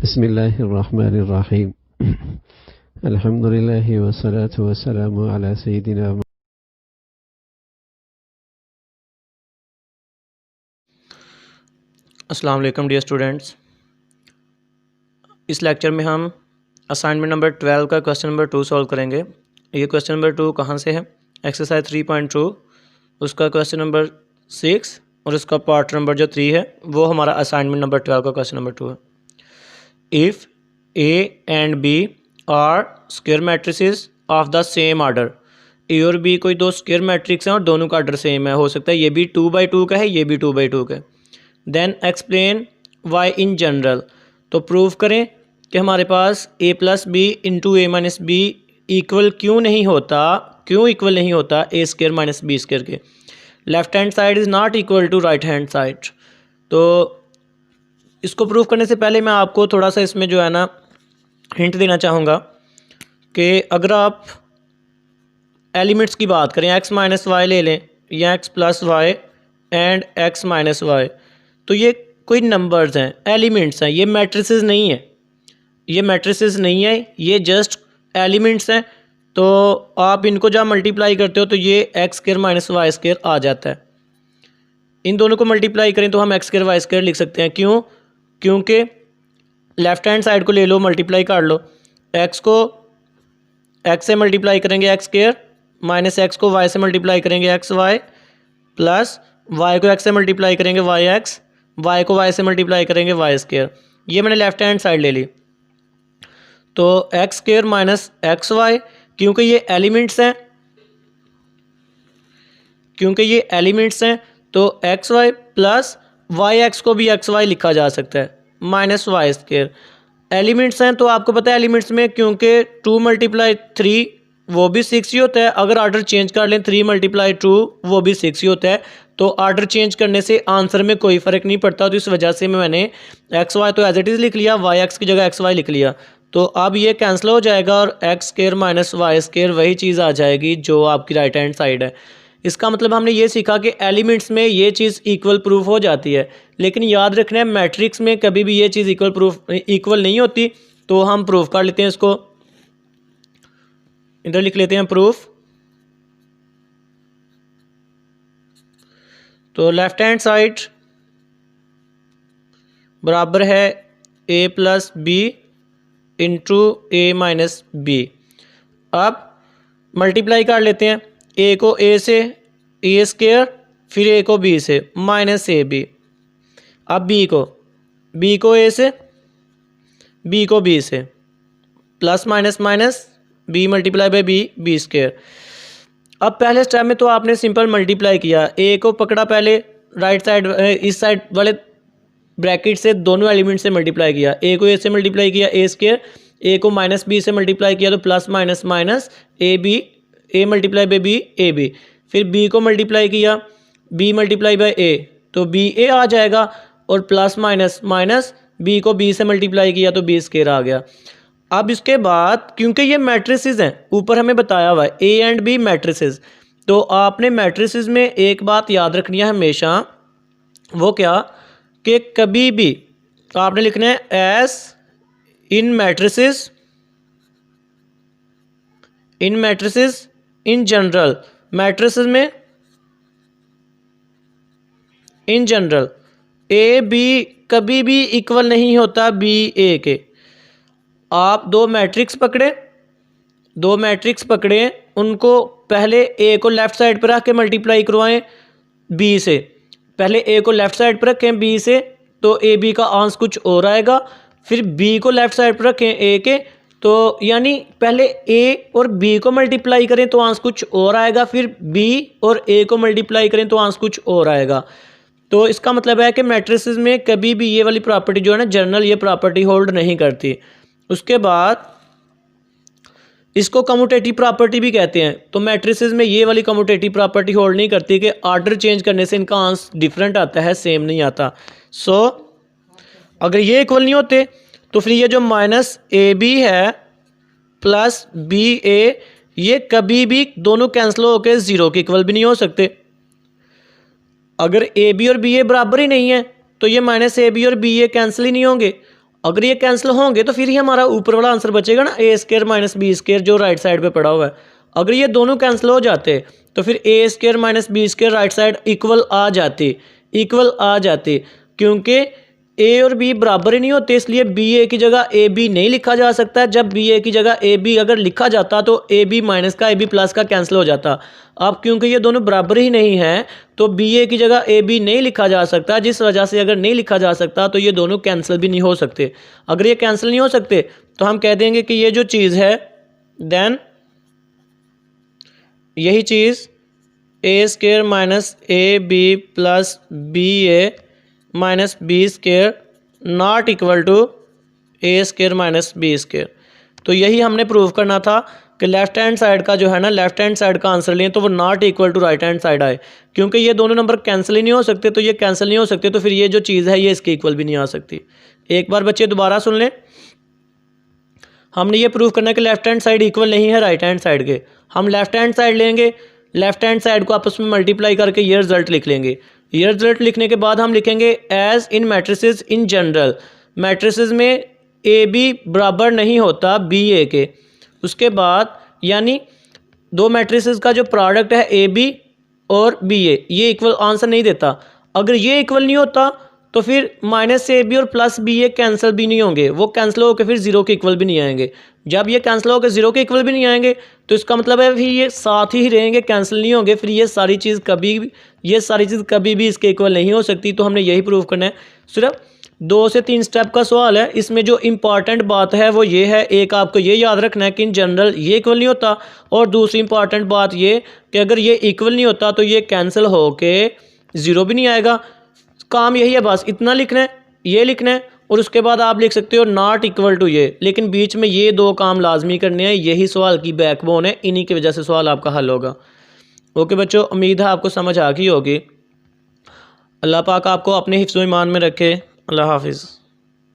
बिस्मिल्लाहिर्रहमानिर्रहीम अल्हम्दुलिल्लाहि वस्सलातु वस्सलामु अला सय्यिदिना। अस्सलाम वालेकुम डियर स्टूडेंट्स। इस लेक्चर में हम असाइनमेंट नंबर 12 का क्वेश्चन नंबर 2 सॉल्व करेंगे। ये क्वेश्चन नंबर 2 कहाँ से है? एक्सरसाइज 3.2 उसका क्वेश्चन नंबर 6 और उसका पार्ट नंबर जो 3 है वो हमारा असाइनमेंट नंबर 12 का क्वेश्चन नंबर 2 है। If A and B are square matrices of the same order, A और बी कोई दो स्क्वायर मैट्रिक्स हैं और दोनों का आर्डर सेम है। हो सकता है ये भी 2/2 का है, ये भी 2/2 का है। Then explain why in general, तो प्रूव करें कि हमारे पास a plus b into a minus b equal क्यों नहीं होता a square minus B square के। Left hand side is not equal to right hand side. तो इसको प्रूव करने से पहले मैं आपको थोड़ा सा इसमें जो है ना हिंट देना चाहूँगा कि अगर आप एलिमेंट्स की बात करें, x माइनस वाई ले लें या x plus y and x minus y, तो ये कोई नंबर्स हैं, एलिमेंट्स हैं, ये मैट्रिसेस नहीं है, ये जस्ट एलिमेंट्स हैं। तो आप इनको जब मल्टीप्लाई करते हो तो ये X square minus Y square आ जाता है। इन दोनों को मल्टीप्लाई करें तो हम एक्स स्क्वायर वाई स्क्वायर लिख सकते हैं। क्यों? क्योंकि लेफ्ट हैंड साइड को ले लो, मल्टीप्लाई कर लो। एक्स को एक्स से मल्टीप्लाई करेंगे एक्स स्क्वायर, माइनस एक्स को वाई से मल्टीप्लाई करेंगे एक्स वाई, प्लस वाई को एक्स से मल्टीप्लाई करेंगे वाई एक्स, वाई को वाई से मल्टीप्लाई करेंगे वाई स्क्वायर। ये मैंने लेफ्ट हैंड साइड ले ली। तो x square minus x y, क्योंकि ये एलिमेंट्स हैं तो x y plus y x को भी एक्स वाई लिखा जा सकता है, माइनस वाई स्क्वायर। एलिमेंट्स हैं तो आपको पता है एलिमेंट्स में क्योंकि 2 × 3 वो भी 6 ही होता है। अगर आर्डर चेंज कर लें 3 × 2 वो भी 6 ही होता है। तो आर्डर चेंज करने से आंसर में कोई फ़र्क नहीं पड़ता। तो इस वजह से मैंने एक्स वाई तो एज इट इज़ लिख लिया, वाई एक्स की जगह एक्स वाई लिख लिया। तो अब ये कैंसिल हो जाएगा और x square minus Y square वही चीज़ आ जाएगी जो आपकी राइट हैंड साइड है। इसका मतलब हमने ये सीखा कि एलिमेंट्स में ये चीज़ इक्वल प्रूफ हो जाती है, लेकिन याद रखना है मैट्रिक्स में कभी भी ये चीज़ इक्वल नहीं होती। तो हम प्रूफ कर लेते हैं, इसको इधर लिख लेते हैं प्रूफ। तो लेफ्ट हैंड साइड बराबर है a plus b into a minus b. अब मल्टीप्लाई कर लेते हैं, a को a से a स्क्वायर, फिर a को b से माइनस ए बी। अब b को a से, b को b से, plus minus minus b multiply by b square. अब पहले स्टेप में तो आपने सिंपल मल्टीप्लाई किया, a को पकड़ा पहले राइट साइड, इस साइड वाले ब्रैकेट से दोनों एलिमेंट से मल्टीप्लाई किया। a को a से मल्टीप्लाई किया a स्क्वायर, a को माइनस b से मल्टीप्लाई किया तो plus minus minus a multiply by b a b. फिर b को मल्टीप्लाई किया b मल्टीप्लाई बाई a तो बी ए आ जाएगा, और प्लस माइनस माइनस b को b से मल्टीप्लाई किया तो b स्क्वायर आ गया। अब इसके बाद क्योंकि ये मैट्रिसेस हैं, ऊपर हमें बताया हुआ है a एंड b मैट्रिसेस, तो आपने मैट्रिसेस में एक बात याद रखनी है हमेशा, वो क्या कि कभी भी आपने लिखना है S in matrices in general. Matrices में इन जनरल ए बी कभी भी इक्वल नहीं होता बी ए के। आप दो मैट्रिक्स पकड़े, उनको पहले ए को लेफ़्ट साइड पर रख के मल्टीप्लाई करवाएं बी से। पहले ए को लेफ़्ट साइड पर रखें बी से तो ए बी का आंसर कुछ और आएगा, फिर बी को लेफ़्ट साइड पर रखें ए के, तो यानी पहले ए और बी को मल्टीप्लाई करें तो आंसर कुछ और आएगा, फिर बी और ए को मल्टीप्लाई करें तो आंसर कुछ और आएगा। तो इसका मतलब है कि मैट्रिसेस में कभी भी ये वाली प्रॉपर्टी जो है ना जनरल, ये प्रॉपर्टी होल्ड नहीं करती। उसके बाद इसको कम्यूटेटिव प्रॉपर्टी भी कहते हैं। तो मैट्रिसेस में ये वाली कम्यूटेटिव प्रॉपर्टी होल्ड नहीं करती कि आर्डर चेंज करने से इनका आंसर डिफरेंट आता है, सेम नहीं आता। सो अगर ये इक्वल नहीं होते तो फिर ये जो माइनस ए बी है प्लस बी ए, ये कभी भी दोनों कैंसिल होकर 0 के इक्वल भी नहीं हो सकते। अगर ए बी और बी ए बराबर ही नहीं है तो ये माइनस ए बी और बी ए कैंसिल ही नहीं होंगे। अगर ये कैंसिल होंगे तो फिर ही हमारा ऊपर वाला आंसर बचेगा ना, ए स्क्वायर माइनस बी स्क्वायर जो राइट साइड पे पड़ा हुआ है। अगर ये दोनों कैंसिल हो जाते तो फिर A square minus B square right side equal आ जाती, क्योंकि ए और बी बराबर ही नहीं होते, इसलिए बी ए की जगह ए बी नहीं लिखा जा सकता। जब बी ए की जगह ए बी अगर लिखा जाता तो ए बी माइनस का ए बी प्लस का कैंसिल हो जाता। अब क्योंकि ये दोनों बराबर ही नहीं हैं तो बी ए की जगह ए बी नहीं लिखा जा सकता, जिस वजह से अगर नहीं लिखा जा सकता तो ये दोनों कैंसिल भी नहीं हो सकते। अगर ये कैंसिल नहीं हो सकते तो हम कह देंगे कि ये जो चीज़ है देन यही चीज़ A square minus A B plus B A minus B square not equal to A square minus B square. तो यही हमने प्रूव करना था कि लेफ्ट हैंड साइड का जो है ना, लेफ्ट हैंड साइड का आंसर लें तो वो not equal to right hand side आए, क्योंकि ये दोनों नंबर कैंसिल ही नहीं हो सकते। तो ये कैंसिल नहीं हो सकते तो फिर ये जो चीज़ है ये इसके इक्वल भी नहीं आ सकती। एक बार बच्चे दोबारा सुन लें, हमने ये प्रूव करना है कि लेफ्ट हैंड साइड इक्वल नहीं है राइट हैंड साइड के। हम लेफ्ट हैंड साइड लेंगे, लेफ्ट हैंड साइड को आपस में मल्टीप्लाई करके ये रिजल्ट लिख लेंगे। ये रिजल्ट लिखने के बाद हम लिखेंगे as in matrices in general, matrices में ए बी बराबर नहीं होता बी ए के। उसके बाद यानी दो मैट्रिसेस का जो प्रोडक्ट है ए बी और बी ए ये इक्वल आंसर नहीं देता। अगर ये इक्वल नहीं होता तो फिर माइनस ए बी और प्लस बी ए कैंसिल भी नहीं होंगे, वो कैंसिल होकर फिर जीरो के इक्वल भी नहीं आएंगे। जब ये कैंसिल होकर जीरो के इक्वल भी नहीं आएंगे तो इसका मतलब है फिर ये साथ ही रहेंगे, कैंसिल नहीं होंगे। फिर ये सारी चीज़ कभी भी इसके इक्वल नहीं हो सकती। तो हमने यही प्रूव करना है। सिर्फ 2 से 3 स्टेप का सवाल है, इसमें जो इंपॉर्टेंट बात है वो ये है, एक आपको ये याद रखना है कि इन जनरल ये इक्वल नहीं होता, और दूसरी इंपॉर्टेंट बात ये कि अगर ये इक्वल नहीं होता तो ये कैंसिल होके ज़ीरो भी नहीं आएगा। काम यही है, बस इतना लिखना है, ये लिखना है, और उसके बाद आप लिख सकते हो नॉट इक्वल टू ये, लेकिन बीच में ये 2 काम लाजमी करने हैं। यही सवाल की बैकबोन है, इन्हीं की वजह से सवाल आपका हल होगा। ओके बच्चों, उम्मीद है आपको समझ आ गई होगी। अल्लाह पाक आपको अपने हिफ्ज़ व ईमान में रखे। अल्लाह हाफिज़।